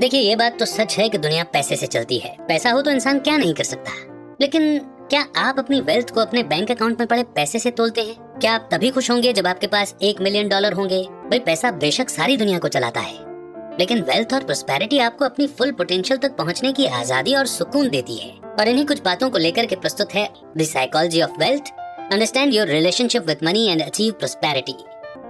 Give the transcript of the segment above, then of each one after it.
देखिए, ये बात तो सच है कि दुनिया पैसे से चलती है। पैसा हो तो इंसान क्या नहीं कर सकता। लेकिन क्या आप अपनी वेल्थ को अपने बैंक अकाउंट में पड़े पैसे से तोलते हैं? क्या आप तभी खुश होंगे जब आपके पास $1 मिलियन होंगे? भाई, पैसा बेशक सारी दुनिया को चलाता है, लेकिन वेल्थ और प्रोस्पेरिटी आपको अपनी फुल पोटेंशियल तक पहुंचने की आजादी और सुकून देती है। और इन्हीं कुछ बातों को लेकर के प्रस्तुत है the psychology of wealth, understand your relationship with money and achieve prosperity.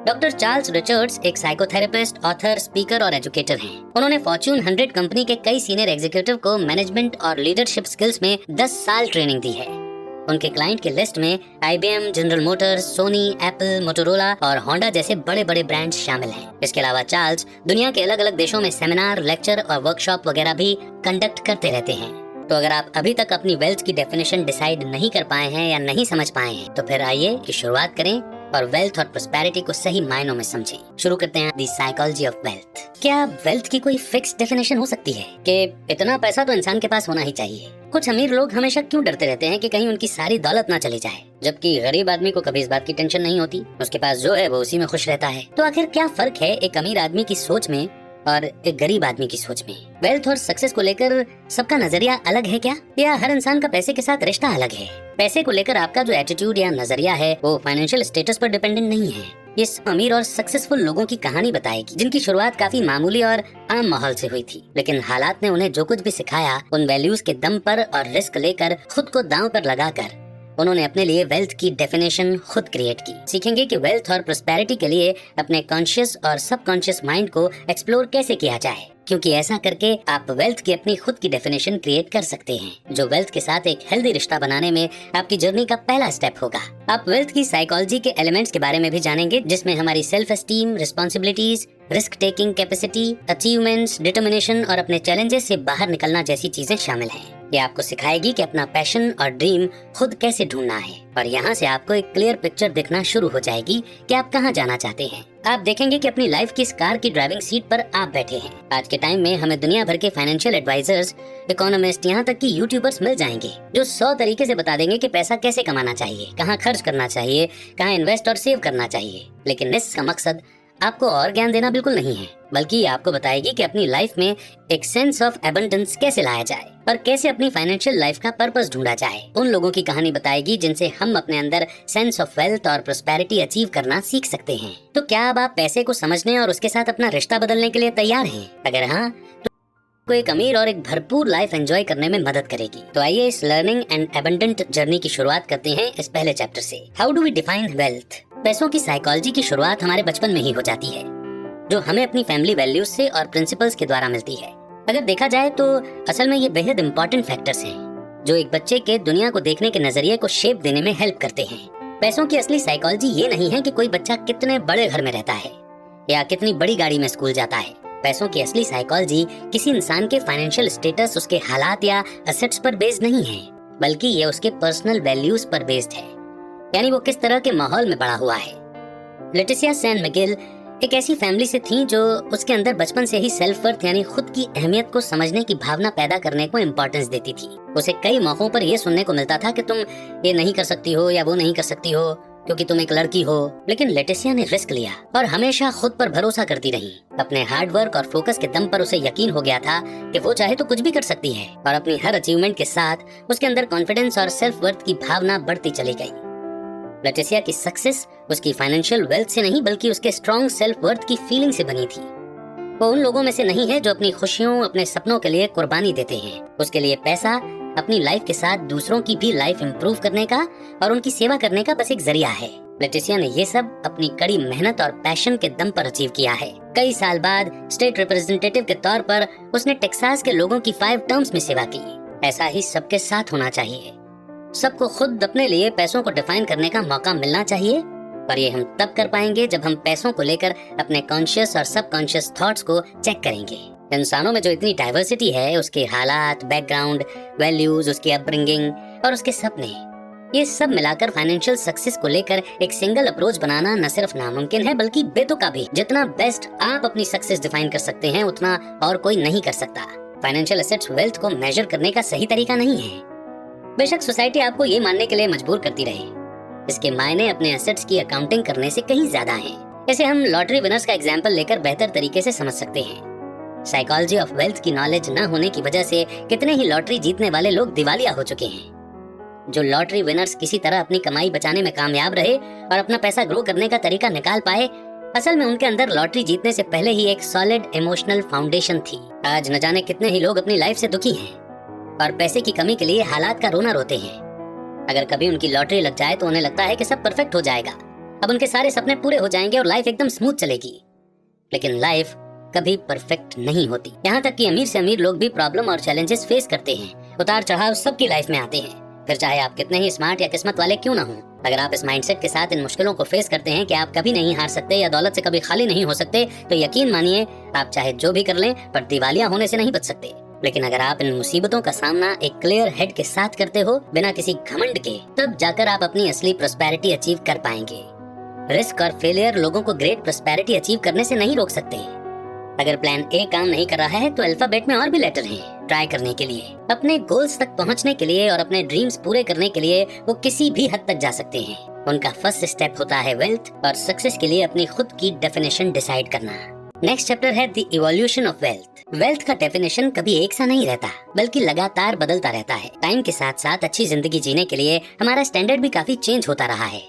Doctor Charles Richards एक साइकोथेरेपिस्ट, ऑथर, स्पीकर और एजुकेटर हैं। उन्होंने फॉर्च्यून 100 कंपनी के कई सीनियर एग्जीक्यूटिव को मैनेजमेंट और लीडरशिप स्किल्स में 10 साल ट्रेनिंग दी है। उनके क्लाइंट की लिस्ट में IBM, General Motors, Sony, Apple, Motorola और होंडा जैसे बड़े बड़े ब्रांड्स शामिल हैं। इसके अलावा चार्ल्स दुनिया के अलग अलग देशों में सेमिनार, लेक्चर और वर्कशॉप वगैरह भी कंडक्ट करते रहते हैं। तो अगर आप अभी तक अपनी वेल्थ की डेफिनेशन डिसाइड नहीं कर पाए हैं या नहीं समझ पाए हैं, तो फिर आइए कि शुरुआत करें और वेल्थ और प्रोस्पेरिटी को सही मायनों में समझें। शुरू करते हैं द साइकोलॉजी ऑफ वेल्थ। क्या वेल्थ की कोई फिक्स डेफिनेशन हो सकती है कि इतना पैसा तो इंसान के पास होना ही चाहिए? कुछ अमीर लोग हमेशा क्यों डरते रहते हैं कि कहीं उनकी सारी दौलत ना चली जाए, जबकि गरीब आदमी को कभी इस बात की टेंशन नहीं होती। उसके पास जो है वो उसी में खुश रहता है। तो आखिर क्या फर्क है एक अमीर आदमी की सोच में और एक गरीब आदमी की सोच में? वेल्थ और सक्सेस को लेकर सबका नजरिया अलग है क्या, या हर इंसान का पैसे के साथ रिश्ता अलग है? पैसे को लेकर आपका जो एटीट्यूड या नजरिया है वो फाइनेंशियल स्टेटस पर डिपेंडेंट नहीं है। ये सब अमीर और सक्सेसफुल लोगों की कहानी बताएगी, जिनकी शुरुआत काफी मामूली और आम माहौल से हुई थी, लेकिन हालात ने उन्हें जो कुछ भी सिखाया उन वैल्यूज के दम पर और रिस्क लेकर, खुद को दांव पर लगाकर उन्होंने अपने लिए वेल्थ की डेफिनेशन खुद क्रिएट की। सीखेंगे कि वेल्थ और प्रोस्पेरिटी के लिए अपने कॉन्शियस और सबकॉन्शियस माइंड को एक्सप्लोर कैसे किया जाए, क्योंकि ऐसा करके आप वेल्थ की अपनी खुद की डेफिनेशन क्रिएट कर सकते हैं, जो वेल्थ के साथ एक हेल्दी रिश्ता बनाने में आपकी जर्नी का पहला स्टेप होगा। आप वेल्थ की साइकोलॉजी के एलिमेंट्स के बारे में भी जानेंगे, जिसमें हमारी self esteem, responsibilities, risk taking capacity, achievements, determination और अपने चैलेंजेस से बाहर निकलना जैसी चीजें शामिल हैं। ये आपको सिखाएगी कि अपना पैशन और ड्रीम खुद कैसे ढूंढना है, और यहाँ से आपको एक क्लियर पिक्चर दिखना शुरू हो जाएगी कि आप कहाँ जाना चाहते हैं। आप देखेंगे कि अपनी लाइफ की इस कार की ड्राइविंग सीट पर आप बैठे हैं। आज के टाइम में हमें दुनिया भर के फाइनेंशियल एडवाइजर्स, इकोनॉमिस्ट, यहाँ तक कि यूट्यूबर्स मिल जाएंगे जो 100 तरीके से बता देंगे कि पैसा कैसे कमाना चाहिए, कहाँ खर्च करना चाहिए, कहाँ इन्वेस्ट और सेव करना चाहिए। लेकिन इसका मकसद आपको और ज्ञान देना बिल्कुल नहीं है, बल्कि ये आपको बताएगी कि अपनी लाइफ में एक सेंस ऑफ एबंडेंस कैसे लाया जाए और कैसे अपनी फाइनेंशियल लाइफ का पर्पस ढूंढा जाए। उन लोगों की कहानी बताएगी जिनसे हम अपने अंदर सेंस ऑफ वेल्थ और प्रोस्पेरिटी अचीव करना सीख सकते हैं। तो क्या अब आप पैसे को समझने और उसके साथ अपना रिश्ता बदलने के लिए तैयार हैं? अगर हाँ, तो एक अमीर और एक भरपूर लाइफ एंजॉय करने में मदद करेगी। तो आइए इस लर्निंग एंड एबंडेंट जर्नी की शुरुआत करते हैं इस पहले चैप्टर से, how do we define wealth. पैसों की साइकोलॉजी की शुरुआत हमारे बचपन में ही हो जाती है, जो हमें अपनी फैमिली वैल्यूज से और प्रिंसिपल्स के द्वारा मिलती है। अगर देखा जाए तो असल में ये बेहद इंपॉर्टेंट फैक्टर्स हैं जो एक बच्चे के दुनिया को देखने के नजरिए को शेप देने में हेल्प करते हैं। पैसों की असली साइकोलॉजी ये नहीं है कि कोई बच्चा कितने बड़े घर में रहता है या कितनी बड़ी गाड़ी में स्कूल जाता है। पैसों की असली साइकोलॉजी किसी इंसान के फाइनेंशियल स्टेटस, उसके हालात या असेट्स पर बेस्ड नहीं है, बल्कि ये उसके पर्सनल वैल्यूज पर बेस्ड है, यानी वो किस तरह के माहौल में बड़ा हुआ है। लेटिसिया सैन मिगेल एक ऐसी फैमिली से थी जो उसके अंदर बचपन से ही सेल्फ वर्थ यानी खुद की अहमियत को समझने की भावना पैदा करने को इम्पोर्टेंस देती थी। उसे कई मौकों पर यह सुनने को मिलता था कि तुम ये नहीं कर सकती हो या वो नहीं कर सकती हो क्योंकि तुम एक लड़की हो। लेकिन लेटिसिया ने रिस्क लिया और हमेशा खुद पर भरोसा करती रही। अपने हार्ड वर्क और फोकस के दम पर उसे यकीन हो गया था कि वो चाहे तो कुछ भी कर सकती है, और अपनी हर अचीवमेंट के साथ उसके अंदर कॉन्फिडेंस और सेल्फ वर्थ की भावना बढ़ती चली गई। लेटिसिया की सक्सेस उसकी फाइनेंशियल वेल्थ से नहीं, बल्कि उसके स्ट्रॉन्ग सेल्फ वर्थ की फीलिंग से बनी थी। वो उन लोगों में से नहीं है जो अपनी खुशियों, अपने सपनों के लिए कुर्बानी देते हैं। उसके लिए पैसा अपनी लाइफ के साथ दूसरों की भी लाइफ इंप्रूव करने का और उनकी सेवा करने का बस एक जरिया है। लेटिसिया ने ये सब अपनी कड़ी मेहनत और पैशन के दम पर अचीव किया है। कई साल बाद स्टेट रिप्रेजेंटेटिव के तौर पर उसने टेक्सास के लोगों की 5 टर्म्स में सेवा की। ऐसा ही सबके साथ होना चाहिए। सबको खुद अपने लिए पैसों को डिफाइन करने का मौका मिलना चाहिए, पर ये हम तब कर पाएंगे जब हम पैसों को लेकर अपने कॉन्शियस और सबकॉन्शियस थॉट्स को चेक करेंगे। इंसानों में जो इतनी डाइवर्सिटी है, उसके हालात, बैकग्राउंड, वैल्यूज, उसकी अपब्रिंगिंग और उसके सपने, ये सब मिलाकर फाइनेंशियल सक्सेस को लेकर एक सिंगल अप्रोच बनाना न सिर्फ नामुमकिन है बल्कि बेतुका भी। जितना बेस्ट आप अपनी सक्सेस डिफाइन कर सकते हैं उतना और कोई नहीं कर सकता। फाइनेंशियल एसेट्स वेल्थ को मेजर करने का सही तरीका नहीं है। बेशक सोसाइटी आपको ये मानने के लिए मजबूर करती रहे, इसके मायने अपने एसेट्स की अकाउंटिंग करने से कहीं ज्यादा हैं। इसे हम लॉटरी विनर्स का एग्जाम्पल लेकर बेहतर तरीके से समझ सकते हैं। साइकोलॉजी ऑफ वेल्थ की नॉलेज न होने की वजह से कितने ही लॉटरी जीतने वाले लोग दिवालिया हो चुके हैं। जो लॉटरी विनर्स किसी तरह अपनी कमाई बचाने में कामयाब रहे और अपना पैसा ग्रो करने का तरीका निकाल पाए, असल में उनके अंदर लॉटरी जीतने से पहले ही एक सॉलिड इमोशनल फाउंडेशन थी। आज न जाने कितने ही लोग अपनी लाइफ से दुखी हैं और पैसे की कमी के लिए हालात का रोना रोते हैं। अगर कभी उनकी लॉटरी लग जाए तो उन्हें लगता है कि सब परफेक्ट हो जाएगा, अब उनके सारे सपने पूरे हो जाएंगे और लाइफ एकदम स्मूथ चलेगी। लेकिन लाइफ कभी परफेक्ट नहीं होती। यहाँ तक कि अमीर से अमीर लोग भी प्रॉब्लम और चैलेंजेस फेस करते हैं। उतार चढ़ाव सबकी लाइफ में आते हैं, फिर चाहे आप कितने ही स्मार्ट या किस्मत वाले क्यों ना हो। अगर आप इस माइंडसेट के साथ इन मुश्किलों को फेस करते हैं कि आप कभी नहीं हार सकते या दौलत से कभी खाली नहीं हो सकते, तो यकीन मानिए आप चाहे जो भी कर लें पर दिवालिया होने से नहीं बच सकते। लेकिन अगर आप इन मुसीबतों का सामना एक क्लियर हेड के साथ करते हो, बिना किसी घमंड के, तब जाकर आप अपनी असली प्रोस्पेरिटी अचीव कर पाएंगे। रिस्क और फेलियर लोगों को ग्रेट प्रोस्पेरिटी अचीव करने से नहीं रोक सकते। अगर प्लान ए काम नहीं कर रहा है तो अल्फाबेट में और भी लेटर हैं ट्राई करने के लिए। अपने गोल्स तक पहुंचने के लिए और अपने ड्रीम्स पूरे करने के लिए वो किसी भी हद तक जा सकते हैं। उनका फर्स्ट स्टेप होता है वेल्थ और सक्सेस के लिए अपनी खुद की डेफिनेशन डिसाइड करना। नेक्स्ट चैप्टर है the evolution of wealth. Wealth का डेफिनेशन कभी एक सा नहीं रहता, बल्कि लगातार बदलता रहता है। टाइम के साथ साथ अच्छी जिंदगी जीने के लिए हमारा स्टैंडर्ड भी काफी चेंज होता रहा है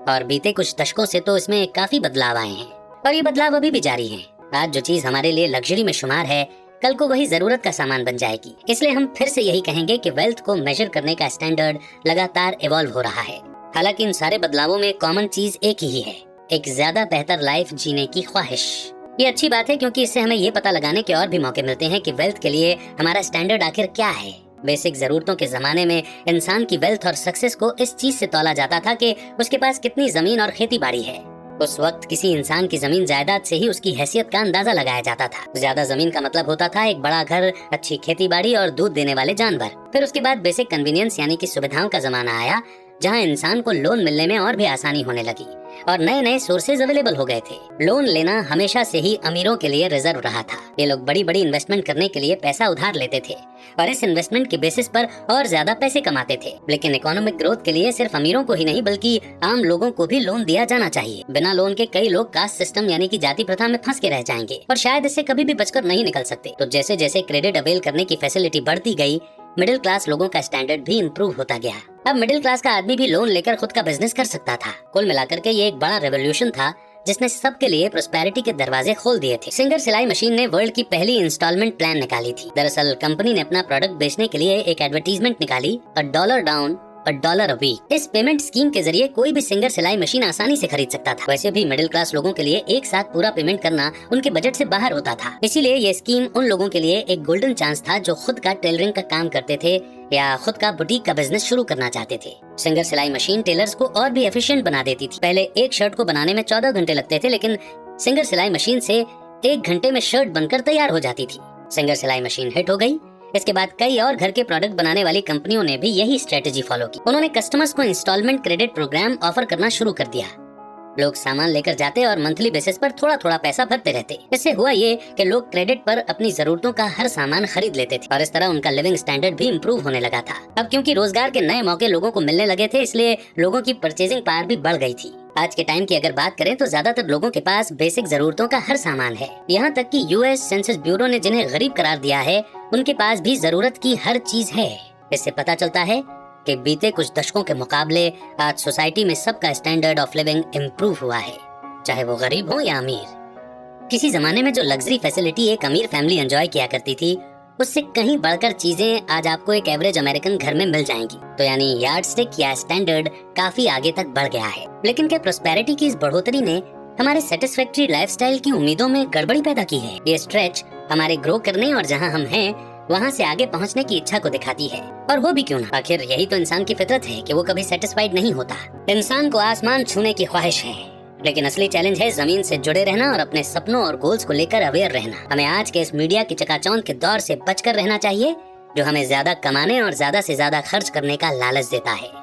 और बीते कुछ दशकों से तो इसमें काफी बदलाव आए हैं और ये बदलाव अभी भी जारी है। आज जो चीज हमारे लिए लग्जरी में शुमार है, कल को वही जरूरत का सामान बन जाएगी। इसलिए हम फिर से यही कहेंगे कि वेल्थ को मेजर करने का स्टैंडर्ड लगातार इवॉल्व हो रहा है। हालांकि इन सारे बदलावों में कॉमन चीज एक ही है, एक ज्यादा बेहतर लाइफ जीने की ख्वाहिश। ये अच्छी बात है क्योंकि इससे हमें ये पता लगाने के और भी मौके मिलते हैं कि वेल्थ के लिए हमारा स्टैंडर्ड आखिर क्या है। बेसिक जरूरतों के जमाने में इंसान की वेल्थ और सक्सेस को इस चीज से तौला जाता था कि उसके पास कितनी जमीन और खेती बाड़ी है। उस वक्त किसी इंसान की जमीन जायदाद से ही उसकी हैसियत का अंदाजा लगाया जाता था। ज्यादा जमीन का मतलब होता था एक बड़ा घर, अच्छी खेती बाड़ी और दूध देने वाले जानवर। फिर उसके बाद बेसिक कन्वीनियंस यानी कि सुविधाओं का जमाना आया, जहां इंसान को लोन मिलने में और भी आसानी होने लगी और नए नए सोर्सेज अवेलेबल हो गए थे। लोन लेना हमेशा से ही अमीरों के लिए रिजर्व रहा था। ये लोग बड़ी बड़ी इन्वेस्टमेंट करने के लिए पैसा उधार लेते थे और इस इन्वेस्टमेंट के बेसिस पर और ज्यादा पैसे कमाते थे। लेकिन इकोनॉमिक ग्रोथ के लिए सिर्फ अमीरों को ही नहीं बल्कि आम लोगों को भी लोन दिया जाना चाहिए। बिना लोन के कई लोग कास्ट सिस्टम यानी कि जाति प्रथा में फंस के रह जाएंगे और शायद इससे कभी भी बचकर नहीं निकल सकते। तो जैसे जैसे क्रेडिट अवेल करने की फैसिलिटी बढ़ती गई, मिडिल क्लास लोगों का स्टैंडर्ड भी इम्प्रूव होता गया। अब मिडिल क्लास का आदमी भी लोन लेकर खुद का बिजनेस कर सकता था। कुल मिलाकर के ये एक बड़ा रेवोल्यूशन था जिसने सबके लिए प्रोस्पेरिटी के दरवाजे खोल दिए थे। सिंगर सिलाई मशीन ने वर्ल्ड की पहली इंस्टॉलमेंट प्लान निकाली थी। दरअसल कंपनी ने अपना प्रोडक्ट बेचने के लिए एक एडवर्टीजमेंट निकाली, $1 डाउन $1 अ वीक। इस पेमेंट स्कीम के जरिए कोई भी सिंगर सिलाई मशीन आसानी से खरीद सकता था। वैसे भी मिडिल क्लास लोगों के लिए एक साथ पूरा पेमेंट करना उनके बजट से बाहर होता था। इसीलिए ये स्कीम उन लोगों के लिए एक गोल्डन चांस था जो खुद का टेलरिंग का काम करते थे या खुद का बुटीक का बिजनेस शुरू करना चाहते थे। सिंगर सिलाई मशीन टेलर्स को और भी एफिशिएंट बना देती थी। पहले एक शर्ट को बनाने में 14 घंटे लगते थे, लेकिन सिंगर सिलाई मशीन से 1 घंटे में शर्ट बनकर तैयार हो जाती थी। सिंगर सिलाई मशीन हिट हो गई। इसके बाद कई और घर के प्रोडक्ट बनाने वाली कंपनियों ने भी यही स्ट्रेटेजी फॉलो की। उन्होंने कस्टमर्स को इंस्टॉलमेंट क्रेडिट प्रोग्राम ऑफर करना शुरू कर दिया। लोग सामान लेकर जाते और मंथली बेसिस पर थोड़ा थोड़ा पैसा भरते रहते। इससे हुआ ये कि लोग क्रेडिट पर अपनी जरूरतों का हर सामान खरीद लेते थे और इस तरह उनका लिविंग स्टैंडर्ड भी इम्प्रूव होने लगा था। अब क्योंकि रोजगार के नए मौके लोगों को मिलने लगे थे, इसलिए लोगों की परचेजिंग पावर भी बढ़ गई थी। आज के टाइम की अगर बात करें तो ज्यादातर लोगों के पास बेसिक जरूरतों का हर सामान है। यहाँ तक कि यूएस सेंसस ब्यूरो ने जिन्हें गरीब करार दिया है, उनके पास भी जरूरत की हर चीज है। इससे पता चलता है कि बीते कुछ दशकों के मुकाबले आज सोसाइटी में सबका स्टैंडर्ड ऑफ लिविंग इम्प्रूव हुआ है, चाहे वो गरीब हो या अमीर। किसी जमाने में जो लग्जरी फैसिलिटी एक अमीर फैमिली एंजॉय किया करती थी, उससे कहीं बढ़कर चीजें आज आपको एक एवरेज अमेरिकन घर में मिल जाएंगी। तो यानी यार्डस्टिक या स्टैंडर्ड काफी आगे तक बढ़ गया है। लेकिन क्या प्रोस्पेरिटी की इस बढ़ोतरी ने हमारे सेटिस्फैक्टरी लाइफस्टाइल की उम्मीदों में गड़बड़ी पैदा की है? ये स्ट्रेच हमारे ग्रो करने और जहां हम हैं वहां से आगे पहुंचने की इच्छा को दिखाती है। और वो भी क्यों ना, आखिर यही तो इंसान की फितरत है कि वो कभी सेटिस्फाइड नहीं होता। इंसान को आसमान छूने की ख्वाहिश है, लेकिन असली चैलेंज है जमीन से जुड़े रहना और अपने सपनों और गोल्स को लेकर अवेयर रहना। हमें आज के इस मीडिया की चकाचौंध के दौर से बचकर रहना चाहिए, जो हमें ज्यादा कमाने और ज्यादा से ज्यादा खर्च करने का लालच देता है।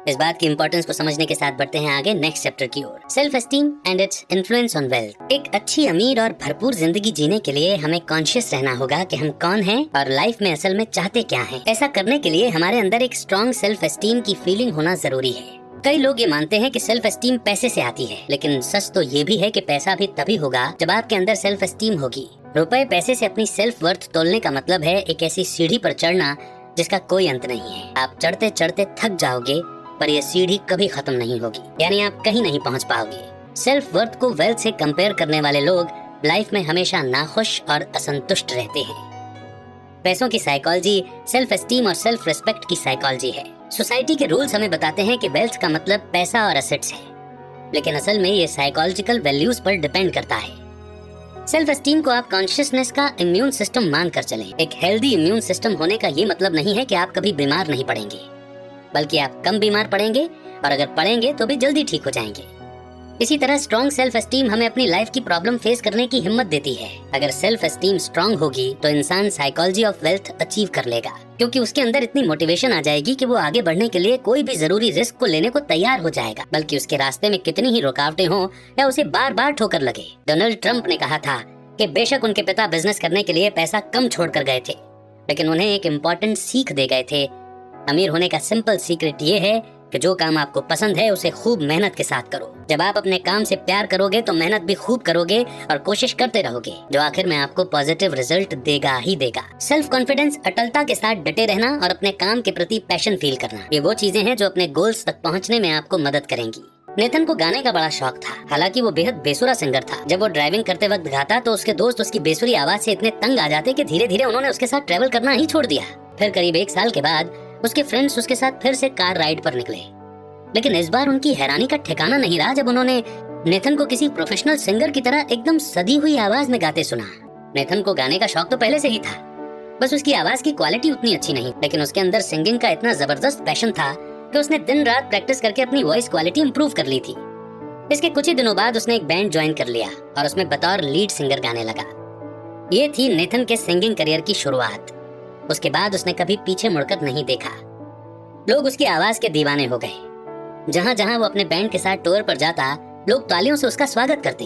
इस बात की इंपॉर्टेंस को समझने के साथ बढ़ते हैं आगे नेक्स्ट चैप्टर की ओर, self esteem and its influence on wealth. एक अच्छी, अमीर और भरपूर जिंदगी जीने के लिए हमें कॉन्शियस रहना होगा कि हम कौन हैं और लाइफ में असल में चाहते क्या हैं। ऐसा करने के लिए हमारे अंदर एक स्ट्रॉन्ग सेल्फ एस्टीम की फीलिंग होना जरूरी है। कई लोग ये मानते हैं कि सेल्फ एस्टीम पैसे से आती है, लेकिन सच तो ये भी है कि पैसा भी तभी होगा जब आपके अंदर सेल्फ एस्टीम होगी। रुपए पैसे से अपनी सेल्फ वर्थ तोलने का मतलब है एक ऐसी सीढ़ी पर चढ़ना जिसका कोई अंत नहीं है। आप चढ़ते चढ़ते थक जाओगे पर यह सीढ़ी कभी खत्म नहीं होगी, यानी आप कहीं नहीं पहुंच पाओगे। सेल्फ वर्थ को वेल्थ से कंपेयर करने वाले लोग लाइफ में हमेशा नाखुश और असंतुष्ट रहते हैं। पैसों की साइकोलॉजी सेल्फ एस्टीम और सेल्फ रिस्पेक्ट की साइकोलॉजी है। सोसाइटी के रूल्स हमें बताते हैं कि वेल्थ का मतलब पैसा और एसेट्स है, लेकिन असल में ये साइकोलॉजिकल वैल्यूज पर डिपेंड करता है। सेल्फ एस्टीम को आप कॉन्शियसनेस का इम्यून सिस्टम मान कर चलें। एक हेल्दी इम्यून सिस्टम होने का ये मतलब नहीं है कि आप कभी बीमार नहीं पड़ेंगे, बल्कि आप कम बीमार पड़ेंगे और अगर पड़ेंगे तो भी जल्दी ठीक हो जाएंगे। इसी तरह स्ट्रॉन्ग सेल्फ एस्टीम हमें अपनी लाइफ की प्रॉब्लम फेस करने की हिम्मत देती है। अगर सेल्फ एस्टीम स्ट्रॉन्ग होगी तो इंसान साइकोलॉजी ऑफ वेल्थ अचीव कर लेगा, क्योंकि उसके अंदर इतनी मोटिवेशन आ जाएगी कि वो आगे बढ़ने के लिए कोई भी जरूरी रिस्क को लेने को तैयार हो जाएगा, बल्कि उसके रास्ते में कितनी ही रुकावटें हों या उसे बार बार ठोकर लगे। डोनाल्ड ट्रंप ने कहा था कि बेशक उनके पिता बिजनेस करने के लिए पैसा कम छोड़ कर गए थे, लेकिन उन्हें एक इम्पोर्टेंट सीख दे गए थे। अमीर होने का सिंपल सीक्रेट ये है कि जो काम आपको पसंद है उसे खूब मेहनत के साथ करो। जब आप अपने काम से प्यार करोगे तो मेहनत भी खूब करोगे और कोशिश करते रहोगे, जो आखिर में आपको पॉजिटिव रिजल्ट देगा ही देगा। सेल्फ कॉन्फिडेंस अटलता के साथ डटे रहना और अपने काम के प्रति पैशन फील करना, ये वो चीजें हैं जो अपने गोल्स तक पहुंचने में आपको मदद करेंगी। नेथन को गाने का बड़ा शौक था, हालांकि वो बेहद बेसुरा सिंगर था। जब वो ड्राइविंग करते वक्त गाता तो उसके दोस्त उसकी बेसुरी आवाज से इतने तंग आ जाते कि धीरे धीरे उन्होंने उसके साथ ट्रेवल करना ही छोड़ दिया। फिर करीब 1 साल के बाद उसके फ्रेंड्स उसके साथ फिर से कार राइड पर निकले, लेकिन इस बार उनकी हैरानी का ठिकाना नहीं रहा जब उन्होंने नेथन को किसी प्रोफेशनल सिंगर की तरह एकदम सदी हुई आवाज में गाते सुना। नेथन को गाने का शौक तो पहले से ही था, बस उसकी आवाज की क्वालिटी उतनी अच्छी नहीं, लेकिन उसके अंदर सिंगिंग का इतना जबरदस्त पैशन था कि उसने दिन रात प्रैक्टिस करके अपनी वॉइस क्वालिटी इंप्रूव कर ली थी। इसके कुछ ही दिनों बाद उसने एक बैंड ज्वाइन कर लिया और उसमें बतौर लीड सिंगर गाने लगा। ये थी नेथन के सिंगिंग करियर की शुरुआत। उसके बाद उसने कभी पीछे मुड़कर नहीं देखा। लोग उसकी आवाज के दीवाने हो गए। जहां जहां वो अपने बैंड के साथ टूर पर जाता, लोग तालियों से उसका स्वागत करते।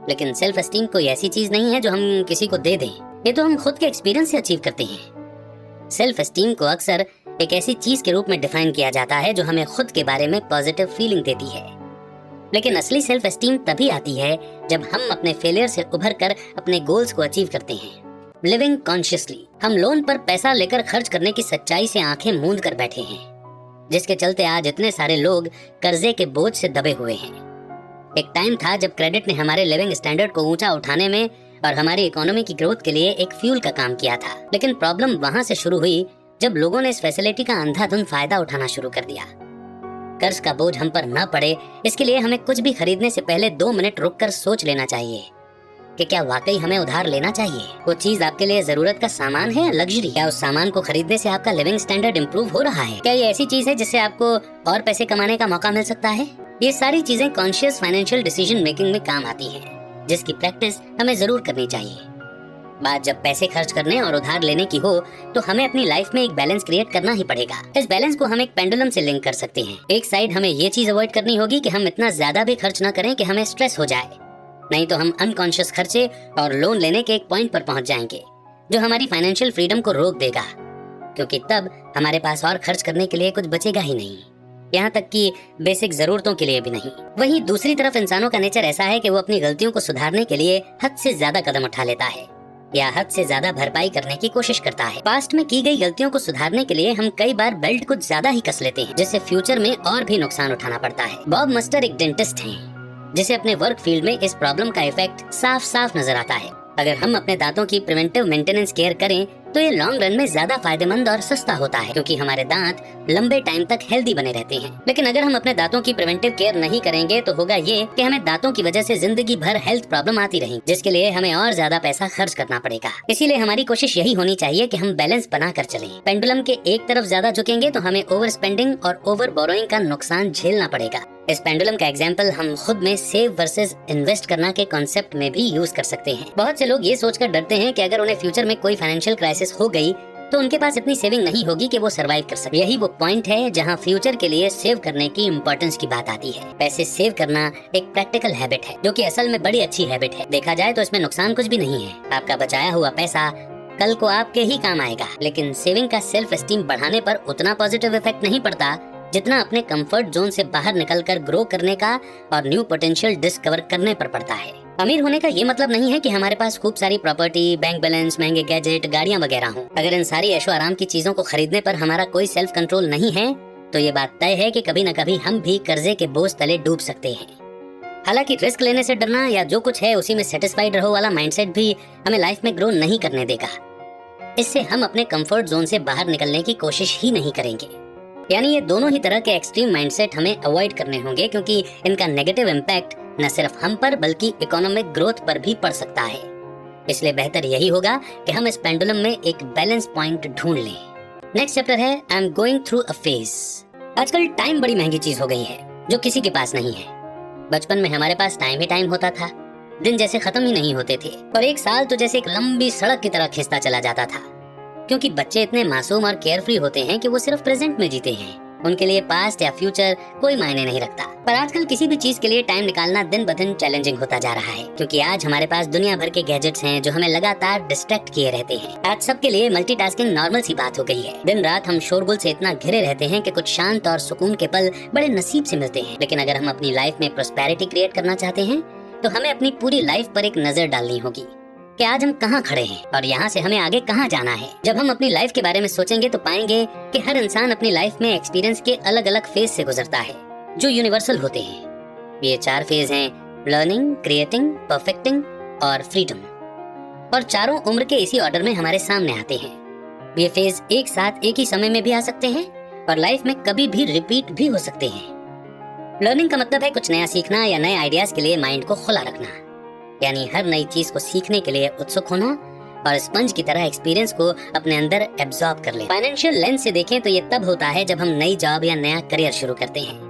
लेकिन सेल्फ एस्टीम कोई ऐसी चीज नहीं है जो हम किसी को दे दें, ये तो हम खुद के एक्सपीरियंस से अचीव करते हैं। सेल्फ एस्टीम को अक्सर एक ऐसी चीज के रूप में डिफाइन किया जाता है जो हमें खुद के बारे में पॉजिटिव फीलिंग देती है, लेकिन असली सेल्फ एस्टीम तभी आती है जब हम अपने फेलियर से उभर कर अपने गोल्स को अचीव करते हैं। लिविंग कॉन्शियसली, हम लोन पर पैसा लेकर खर्च करने की सच्चाई से आंखें मूंद कर बैठे हैं, जिसके चलते आज इतने सारे लोग कर्जे के बोझ से दबे हुए हैं। एक टाइम था जब क्रेडिट ने हमारे लिविंग स्टैंडर्ड को ऊंचा उठाने में और हमारी इकोनॉमी की ग्रोथ के लिए एक फ्यूल का काम किया था, लेकिन प्रॉब्लम वहां से शुरू हुई जब लोगों ने इस फैसिलिटी का अंधाधुंध फायदा उठाना शुरू कर दिया। कर्ज का बोझ हम पर न पड़े, इसके लिए हमें कुछ भी खरीदने से पहले 2 मिनट रुककर सोच लेना चाहिए कि क्या वाकई हमें उधार लेना चाहिए। वो चीज आपके लिए जरूरत का सामान है या लग्जरी? क्या उस सामान को खरीदने से आपका लिविंग स्टैंडर्ड इंप्रूव हो रहा है? क्या ये ऐसी चीज है जिससे आपको और पैसे कमाने का मौका मिल सकता है? ये सारी चीजें कॉन्शियस फाइनेंशियल डिसीजन मेकिंग में काम आती हैं, जिसकी प्रैक्टिस हमें जरूर करनी चाहिए। बात जब पैसे खर्च करने और उधार लेने की हो तो हमें अपनी लाइफ में एक बैलेंस क्रिएट करना ही पड़ेगा। इस बैलेंस को हम एक पेंडुलम से लिंक कर सकते हैं। एक साइड हमें ये चीज अवॉइड करनी होगी कि हम इतना ज्यादा भी खर्च न करें कि हमें स्ट्रेस हो जाए, नहीं तो हम अनकॉन्शियस खर्चे और लोन लेने के एक पॉइंट पर पहुंच जाएंगे जो हमारी फाइनेंशियल फ्रीडम को रोक देगा, क्योंकि तब हमारे पास और खर्च करने के लिए कुछ बचेगा ही नहीं, यहाँ तक कि बेसिक जरूरतों के लिए भी नहीं। वहीं दूसरी तरफ इंसानों का नेचर ऐसा है कि वो अपनी गलतियों को सुधारने के लिए हद से ज्यादा कदम उठा लेता है या हद से ज्यादा भरपाई करने की कोशिश करता है। पास्ट में की गई गलतियों को सुधारने के लिए हम कई बार बेल्ट कुछ ज्यादा ही कस लेते हैं, जिससे फ्यूचर में और भी नुकसान उठाना पड़ता है। बॉब मस्टर एक डेंटिस्ट हैं, जिसे अपने वर्क फील्ड में इस प्रॉब्लम का इफेक्ट साफ साफ नजर आता है। अगर हम अपने दांतों की प्रिवेंटिव मेंटेनेंस केयर करें तो ये लॉन्ग रन में ज्यादा फायदेमंद और सस्ता होता है, क्योंकि हमारे दांत लंबे टाइम तक हेल्दी बने रहते हैं। लेकिन अगर हम अपने दांतों की प्रिवेंटिव केयर नहीं करेंगे तो होगा ये कि हमें दांतों की वजह से जिंदगी भर हेल्थ प्रॉब्लम आती रहेंगी, जिसके लिए हमें और ज्यादा पैसा खर्च करना पड़ेगा। इसीलिए हमारी कोशिश यही होनी चाहिए कि हम बैलेंस बना कर चलें। पेंडुलम के एक तरफ ज्यादा झुकेंगे तो हमें ओवर स्पेंडिंग और ओवर बोरोइंग का नुकसान झेलना पड़ेगा। इस पेंडुलम का एग्जाम्पल हम खुद में सेव वर्सेस इन्वेस्ट करना के कॉन्सेप्ट में भी यूज कर सकते हैं। बहुत से लोग ये सोचकर डरते हैं कि अगर उन्हें फ्यूचर में कोई फाइनेंशियल क्राइसिस हो गई तो उनके पास इतनी सेविंग नहीं होगी कि वो सरवाइव कर सके। यही वो पॉइंट है जहाँ फ्यूचर के लिए सेव करने की इम्पोर्टेंस की बात आती है। पैसे सेव करना एक प्रैक्टिकल हैबिट है, जो कि असल में बड़ी अच्छी हैबिट है। देखा जाए तो इसमें नुकसान कुछ भी नहीं है। आपका बचाया हुआ पैसा कल को आपके ही काम आएगा। लेकिन सेविंग का सेल्फ एस्टीम बढ़ाने पर उतना पॉजिटिव इफेक्ट नहीं पड़ता जितना अपने कंफर्ट जोन से बाहर निकलकर ग्रो करने का और न्यू पोटेंशियल डिस्कवर करने पर पड़ता है। अमीर होने का ये मतलब नहीं है कि हमारे पास खूब सारी प्रॉपर्टी, बैंक बैलेंस, महंगे गैजेट, गाड़ियां वगैरह हों। अगर इन सारी ऐशो आराम की चीजों को खरीदने पर हमारा कोई सेल्फ कंट्रोल नहीं है तो ये बात तय है कि कभी न कभी हम भी कर्जे के बोझ तले डूब सकते हैं। हालांकि रिस्क लेने से डरना या जो कुछ है उसी में सेटिस्फाइड रहो वाला माइंडसेट भी हमें लाइफ में ग्रो नहीं करने देगा। इससे हम अपने कंफर्ट जोन से बाहर निकलने की कोशिश ही नहीं करेंगे। यानी ये दोनों ही तरह के एक्सट्रीम माइंडसेट हमें अवॉइड करने होंगे, क्योंकि इनका नेगेटिव इम्पैक्ट न सिर्फ हम पर बल्कि इकोनॉमिक ग्रोथ पर भी पड़ सकता है। इसलिए बेहतर यही होगा कि हम इस पेंडुलम में एक बैलेंस पॉइंट ढूंढ लें। नेक्स्ट चैप्टर है I am going through a phase. आजकल टाइम बड़ी महंगी चीज हो गई है जो किसी के पास नहीं है। बचपन में हमारे पास टाइम ही टाइम होता था, दिन जैसे खत्म ही नहीं होते थे और एक साल तो जैसे एक लंबी सड़क की तरह खिंचता चला जाता था, क्योंकि बच्चे इतने मासूम और केयरफ्री होते हैं कि वो सिर्फ प्रेजेंट में जीते हैं। उनके लिए पास्ट या फ्यूचर कोई मायने नहीं रखता। पर आजकल किसी भी चीज के लिए टाइम निकालना दिन ब दिन चैलेंजिंग होता जा रहा है, क्योंकि आज हमारे पास दुनिया भर के गैजेट्स हैं जो हमें लगातार डिस्ट्रैक्ट किए रहते हैं। आज सबके लिए मल्टीटास्किंग नॉर्मल सी बात हो गई है। दिन रात हम शोरगुल से इतना घिरे रहते हैं कि कुछ शांत और सुकून के पल बड़े नसीब से मिलते हैं। लेकिन अगर हम अपनी लाइफ में प्रोस्पेरिटी क्रिएट करना चाहते हैं तो हमें अपनी पूरी लाइफ पर एक नजर डालनी होगी कि आज हम कहाँ खड़े हैं और यहाँ से हमें आगे कहाँ जाना है। जब हम अपनी लाइफ के बारे में सोचेंगे तो पाएंगे कि हर इंसान अपनी लाइफ में एक्सपीरियंस के अलग अलग फेज से गुजरता है जो यूनिवर्सल होते हैं। ये 4 फेज हैं, लर्निंग, क्रिएटिंग, परफेक्टिंग और फ्रीडम। और चारों उम्र के इसी ऑर्डर में हमारे सामने आते हैं। ये फेज एक साथ एक ही समय में भी आ सकते हैं और लाइफ में कभी भी रिपीट भी हो सकते हैं। लर्निंग का मतलब है कुछ नया सीखना या नए आइडियाज के लिए माइंड को खुला रखना, यानी हर नई चीज को सीखने के लिए उत्सुक होना और स्पंज की तरह एक्सपीरियंस को अपने अंदर एब्जॉर्ब कर लें। फाइनेंशियल लेंस से देखें तो ये तब होता है जब हम नई जॉब या नया करियर शुरू करते हैं।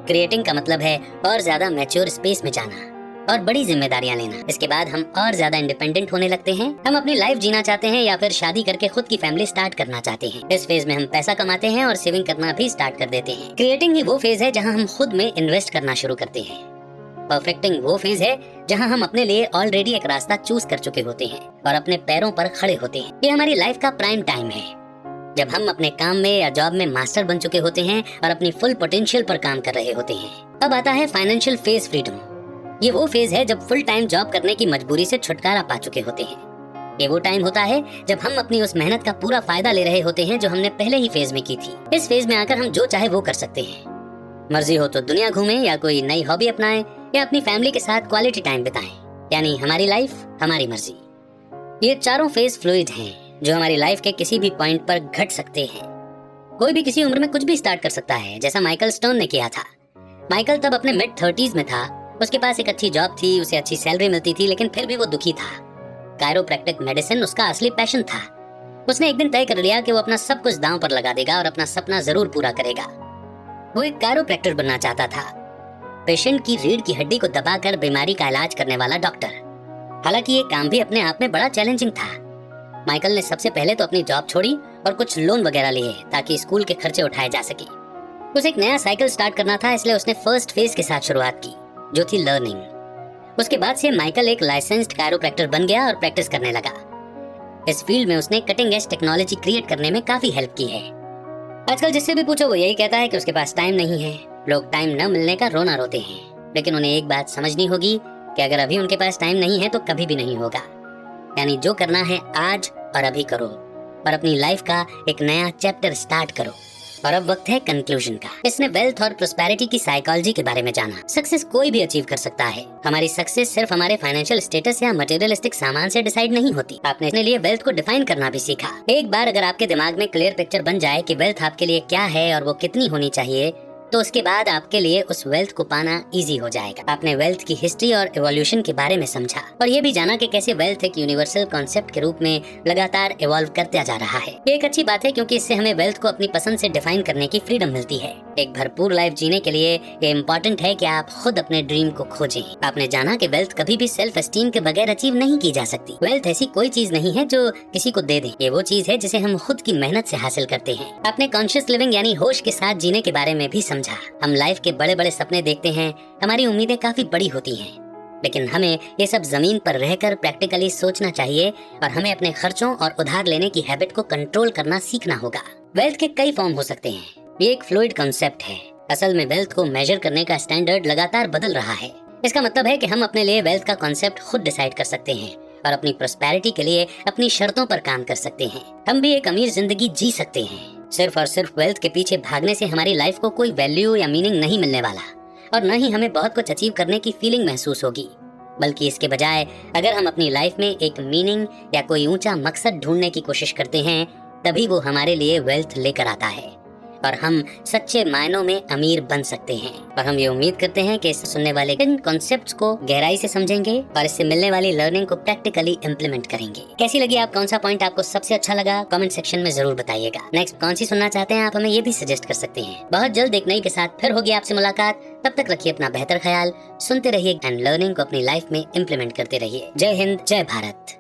क्रिएटिंग का मतलब है और ज्यादा मैच्योर स्पेस में जाना और बड़ी जिम्मेदारियां लेना। इसके बाद हम और ज्यादा इंडिपेंडेंट होने लगते हैं। हम अपनी लाइफ जीना चाहते हैं या फिर शादी करके खुद की फैमिली स्टार्ट करना चाहते हैं। इस फेज में हम पैसा कमाते हैं और सेविंग करना भी स्टार्ट कर देते हैं। क्रिएटिंग ही वो फेज है जहाँ हम खुद में इन्वेस्ट करना शुरू करते हैं। परफेक्टिंग वो फेज है जहां हम अपने लिए ऑलरेडी एक रास्ता चूज कर चुके होते हैं और अपने पैरों पर खड़े होते हैं। ये हमारी लाइफ का प्राइम टाइम है जब हम अपने काम में या जॉब में मास्टर बन चुके होते हैं और अपनी फुल पोटेंशियल पर काम कर रहे होते हैं। अब आता है फाइनेंशियल फेज, फ्रीडम। ये वो फेज है जब फुल टाइम जॉब करने की मजबूरी से छुटकारा पा चुके होते हैं। ये वो टाइम होता है जब हम अपनी उस मेहनत का पूरा फायदा ले रहे होते हैं जो हमने पहले ही फेज में की थी। इस फेज में आकर हम जो चाहे वो कर सकते हैं। मर्जी हो तो दुनिया घूमें या कोई नई हॉबी अपनाएं या अपनी फैमिली के साथ क्वालिटी टाइम बिताएं। यानी हमारी लाइफ हमारी मर्जी। ये चारों फेज फ्लूइड हैं जो हमारी लाइफ के किसी भी पॉइंट पर घट सकते हैं। कोई भी किसी उम्र में कुछ भी स्टार्ट कर सकता है, जैसा माइकल स्टोन ने किया था। माइकल तब अपने मिड 30s में था। उसके पास एक अच्छी जॉब थी, उसे अच्छी सैलरी मिलती थी, लेकिन फिर भी वो दुखी था। कायरोप्रैक्टिक मेडिसिन उसका असली पैशन था। उसने एक दिन तय कर लिया कि वो अपना सब कुछ दांव पर लगा देगा और अपना सपना जरूर पूरा करेगा। वो एक कायरोप्रैक्टर बनना चाहता था, पेशेंट की रीढ़ की हड्डी को दबाकर बीमारी का इलाज करने वाला डॉक्टर। हालांकि ये काम भी अपने आप में बड़ा चैलेंजिंग था। माइकल ने सबसे पहले तो अपनी जॉब छोड़ी और कुछ लोन वगैरह लिए ताकि स्कूल के खर्चे उठाए जा सके। उसे एक नया साइकिल स्टार्ट करना था, इसलिए उसने फर्स्ट फेज के साथ शुरुआत की जो थी लर्निंग। उसके बाद से माइकल एक लाइसेंस्ड कायरोप्रैक्टर बन गया और प्रैक्टिस करने लगा। इस फील्ड में उसने कटिंग एज टेक्नोलॉजी क्रिएट करने में काफी हेल्प की है। आजकल जिससे भी पूछो वो यही कहता है कि उसके पास टाइम नहीं है। लोग टाइम न मिलने का रोना रोते हैं, लेकिन उन्हें एक बात समझनी होगी कि अगर अभी उनके पास टाइम नहीं है तो कभी भी नहीं होगा। यानी जो करना है आज और अभी करो और अपनी लाइफ का एक नया चैप्टर स्टार्ट करो। और अब वक्त है कंक्लूजन का। इसने वेल्थ और प्रोस्पेरिटी की साइकोलॉजी के बारे में जाना। सक्सेस कोई भी अचीव कर सकता है। हमारी सक्सेस सिर्फ हमारे फाइनेंशियल स्टेटस या मटेरियलिस्टिक सामान से डिसाइड नहीं होती। आपने अपने लिए वेल्थ को डिफाइन करना भी सीखा। एक बार अगर आपके दिमाग में क्लियर पिक्चर बन जाए कि वेल्थ आपके लिए क्या है और वो कितनी होनी चाहिए, तो उसके बाद आपके लिए उस वेल्थ को पाना इजी हो जाएगा। आपने वेल्थ की हिस्ट्री और इवोल्यूशन के बारे में समझा और ये भी जाना कि कैसे वेल्थ एक यूनिवर्सल कॉन्सेप्ट के रूप में लगातार इवॉल्व करता जा रहा है। ये एक अच्छी बात है क्योंकि इससे हमें वेल्थ को अपनी पसंद से डिफाइन करने की फ्रीडम मिलती है। एक भरपूर लाइफ जीने के लिए ये इम्पोर्टेंट है कि आप खुद अपने ड्रीम को खोजें। आपने जाना कि वेल्थ कभी भी सेल्फ एस्टीम के बगैर अचीव नहीं की जा सकती। वेल्थ ऐसी कोई चीज नहीं है जो किसी को दे दे। ये वो चीज है जिसे हम खुद की मेहनत से हासिल करते हैं। आपने कॉन्शियस लिविंग यानी होश के साथ जीने के बारे में भी समझा। हम लाइफ के बड़े बड़े सपने देखते हैं, हमारी उम्मीदें काफी बड़ी होती हैं, लेकिन हमें ये सब जमीन पर रहकर प्रैक्टिकली सोचना चाहिए और हमें अपने खर्चों और उधार लेने की हैबिट को कंट्रोल करना सीखना होगा। वेल्थ के कई फॉर्म हो सकते हैं। ये एक फ्लूइड कॉन्सेप्ट है। असल में वेल्थ को मेजर करने का स्टैंडर्ड लगातार बदल रहा है। इसका मतलब है कि हम अपने लिए वेल्थ का कॉन्सेप्ट खुद डिसाइड कर सकते हैं और अपनी प्रोस्पेरिटी के लिए अपनी शर्तों पर काम कर सकते हैं। हम भी एक अमीर जिंदगी जी सकते हैं। सिर्फ और सिर्फ वेल्थ के पीछे भागने से हमारी लाइफ को कोई वैल्यू या मीनिंग नहीं मिलने वाला और न ही हमें बहुत कुछ अचीव करने की फीलिंग महसूस होगी, बल्कि इसके बजाय अगर हम अपनी लाइफ में एक मीनिंग या कोई ऊंचा मकसद ढूंढने की कोशिश करते हैं, तभी वो हमारे लिए वेल्थ लेकर आता है और हम सच्चे मायनों में अमीर बन सकते हैं। और हम ये उम्मीद करते हैं कि इसे सुनने वाले इन कॉन्सेप्ट्स को गहराई से समझेंगे और इससे मिलने वाली लर्निंग को प्रैक्टिकली इम्प्लीमेंट करेंगे। कैसी लगी आप, कौन सा पॉइंट आपको सबसे अच्छा लगा, कमेंट सेक्शन में जरूर बताइएगा। नेक्स्ट कौन सी सुनना चाहते हैं आप, हमें ये भी सजेस्ट कर सकते हैं। बहुत जल्द एक नई के साथ फिर होगी आपसे मुलाकात। तब तक रखिए अपना बेहतर ख्याल, सुनते रहिए एंड लर्निंग को अपनी लाइफ में इम्प्लीमेंट करते रहिए। जय हिंद, जय भारत।